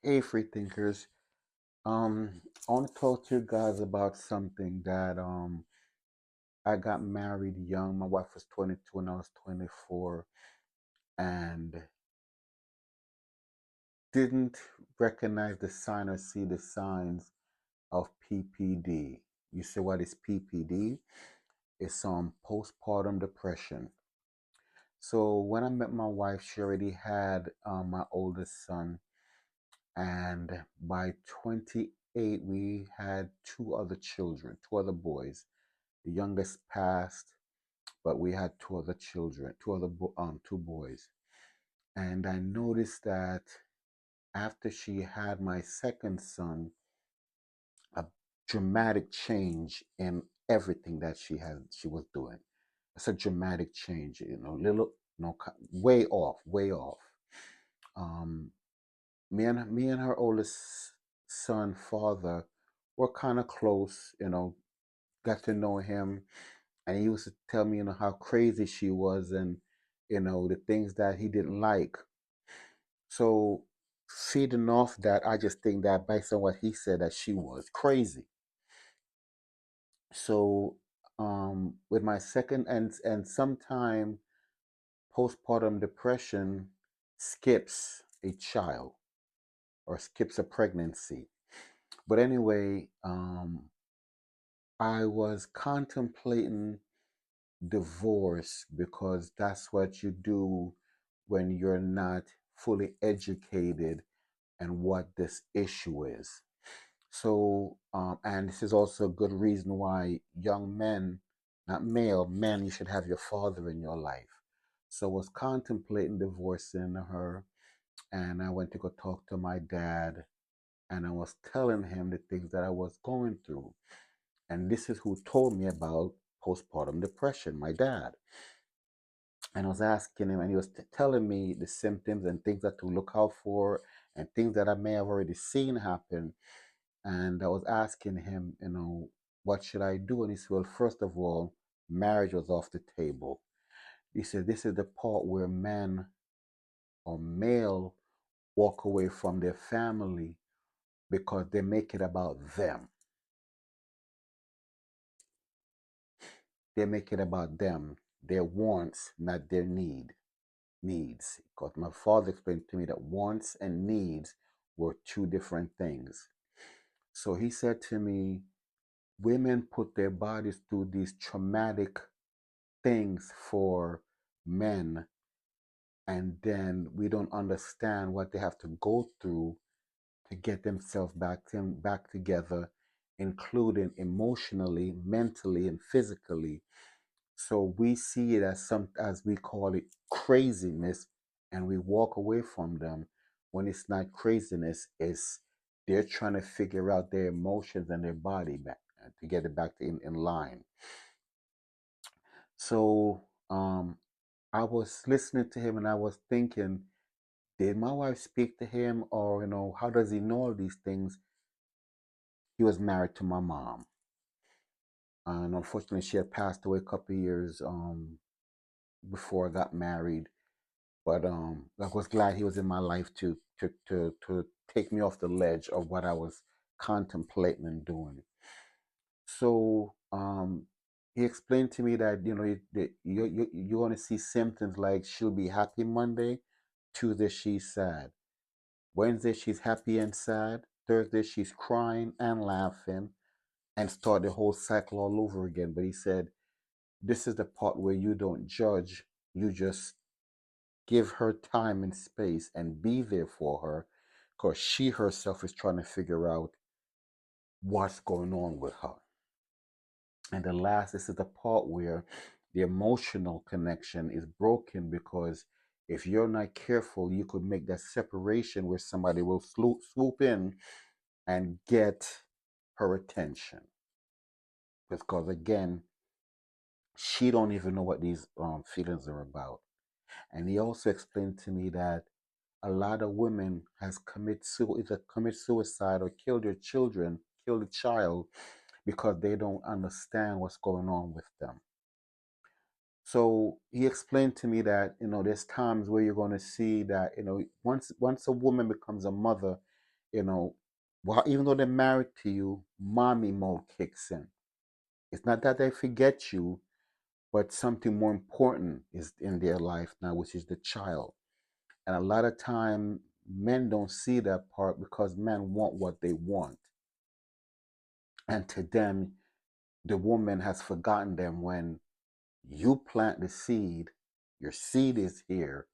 Hey, free thinkers. I want to talk to you guys about something that I got married young. My wife was 22 and I was 24, and didn't recognize the sign or see the signs of PPD. You say what is PPD? It's postpartum depression. So when I met my wife, she already had my oldest son, and by 28 we had two other children, two other boys. The youngest passed, but we had two other children, two boys. And I noticed that after she had my second son, a dramatic change in everything that she was doing. It's a dramatic change, little, way off, way off. Um, me and her oldest son father were kind of close, got to know him, and he used to tell me, how crazy she was, and the things that he didn't like. So feeding off that, I just think that based on what he said, that she was crazy. So with my second and sometime postpartum depression skips a child or skips a pregnancy. But anyway, I was contemplating divorce because that's what you do when you're not fully educated and what this issue is. So, and this is also a good reason why young men, not male, men, you should have your father in your life. So I was contemplating divorcing her, and I went to go talk to my dad, and I was telling him the things that I was going through. And this is who told me about postpartum depression, my dad. And I was asking him, and he was telling me the symptoms and things that to look out for, and things that I may have already seen happen. And I was asking him, what should I do? And he said, well, first of all, marriage was off the table. He said, this is the part where men or male walk away from their family because they make it about them. They make it about them, their wants, not their needs. Because my father explained to me that wants and needs were two different things. So he said to me, women put their bodies through these traumatic things for men, and then we don't understand what they have to go through to get themselves back together, including emotionally, mentally, and physically. So we see it as as we call it, craziness, and we walk away from them when it's not craziness. It's they're trying to figure out their emotions and their body back to get it back in line. So I was listening to him and I was thinking, did my wife speak to him, or how does he know all these things? He was married to my mom, and unfortunately, she had passed away a couple of years before I got married. But I was glad he was in my life to take me off the ledge of what I was contemplating and doing. So he explained to me that you're going to see symptoms like she'll be happy Monday, Tuesday she's sad, Wednesday she's happy and sad, Thursday she's crying and laughing, and start the whole cycle all over again. But he said this is the part where you don't judge, you just give her time and space and be there for her, because she herself is trying to figure out what's going on with her. And the last, this is the part where the emotional connection is broken, because if you're not careful, you could make that separation where somebody will swoop in and get her attention. Because again, she don't even know what these feelings are about. And he also explained to me that a lot of women has either commit suicide or killed their children, killed a child, because they don't understand what's going on with them. So he explained to me that there's times where you're going to see that once a woman becomes a mother, you know, well, even though they're married to you, mommy mode kicks in. It's not that they forget you, but something more important is in their life now, which is the child. And a lot of time, men don't see that part because men want what they want. And to them, the woman has forgotten them when you plant the seed, your seed is here,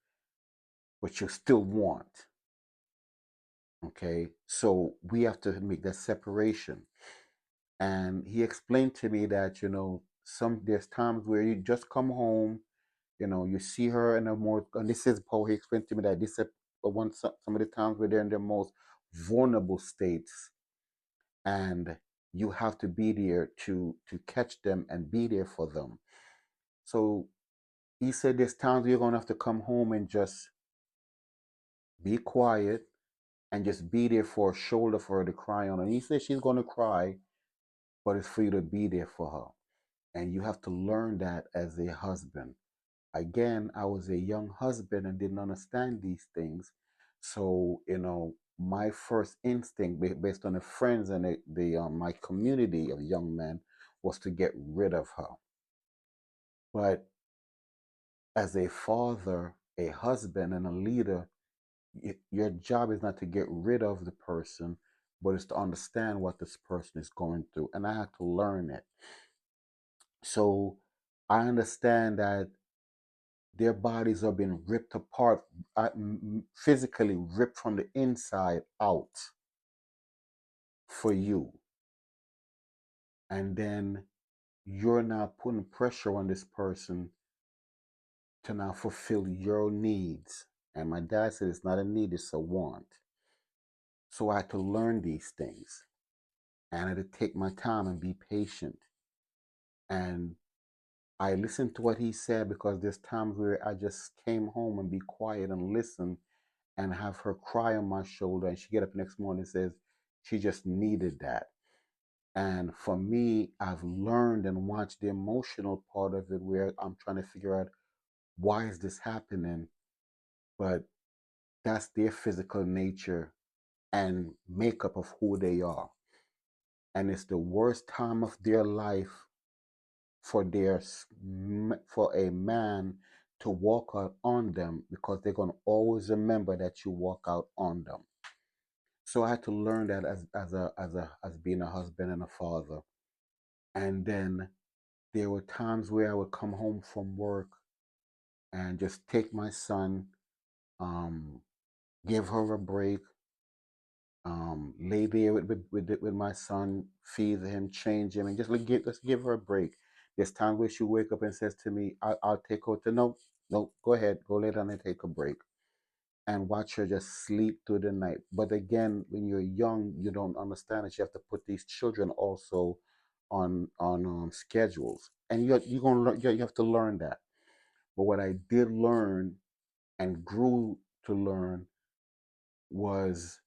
but you still want. Okay. So we have to make that separation. And he explained to me that, there's times where you just come home, you see her in a more, and this is how he explained to me that this is some of the times where they're in their most vulnerable states, and you have to be there to catch them and be there for them. So he said there's times where you're gonna have to come home and just be quiet and just be there for a shoulder for her to cry on. And he said she's gonna cry, but it's for you to be there for her. And you have to learn that as a husband. Again, I was a young husband and didn't understand these things. So, my first instinct, based on the friends and my community of young men, was to get rid of her. But as a father, a husband, and a leader, your job is not to get rid of the person, but it's to understand what this person is going through. And I had to learn it. So I understand that their bodies are being ripped apart, physically ripped from the inside out for you. And then you're now putting pressure on this person to now fulfill your needs. And my dad said it's not a need, it's a want. So I had to learn these things. And I had to take my time and be patient. And I listened to what he said because there's times where I just came home and be quiet and listen and have her cry on my shoulder, and she get up the next morning and says she just needed that. And for me, I've learned and watched the emotional part of it where I'm trying to figure out why is this happening, but that's their physical nature and makeup of who they are. And it's the worst time of their life for for a man to walk out on them, because they're going to always remember that you walk out on them. So I had to learn that as being a husband and a father. And then there were times where I would come home from work and just take my son, um, give her a break, lay there with my son, feed him, change him, and just give her a break. There's times where she wake up and says to me, I'll take her to no, no, go ahead, go lay down and take a break. And watch her just sleep through the night. But again, when you're young, you don't understand that you have to put these children also on schedules, and you're gonna learn. You have to learn that. But what I did learn and grew to learn was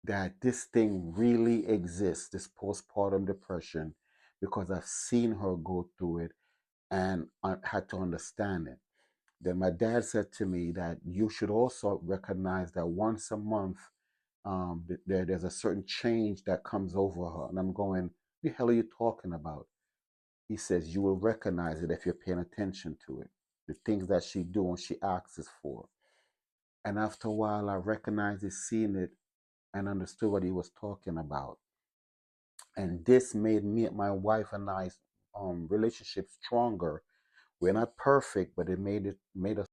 that this thing really exists, this postpartum depression, because I've seen her go through it and I had to understand it. Then my dad said to me that you should also recognize that once a month, there's a certain change that comes over her. And I'm going, the hell are you talking about? He says, you will recognize it if you're paying attention to it. The things that she do and she asks for. And after a while, I recognized it, seen it, and understood what he was talking about. And this made my wife and I's relationship stronger. We're not perfect, but it made us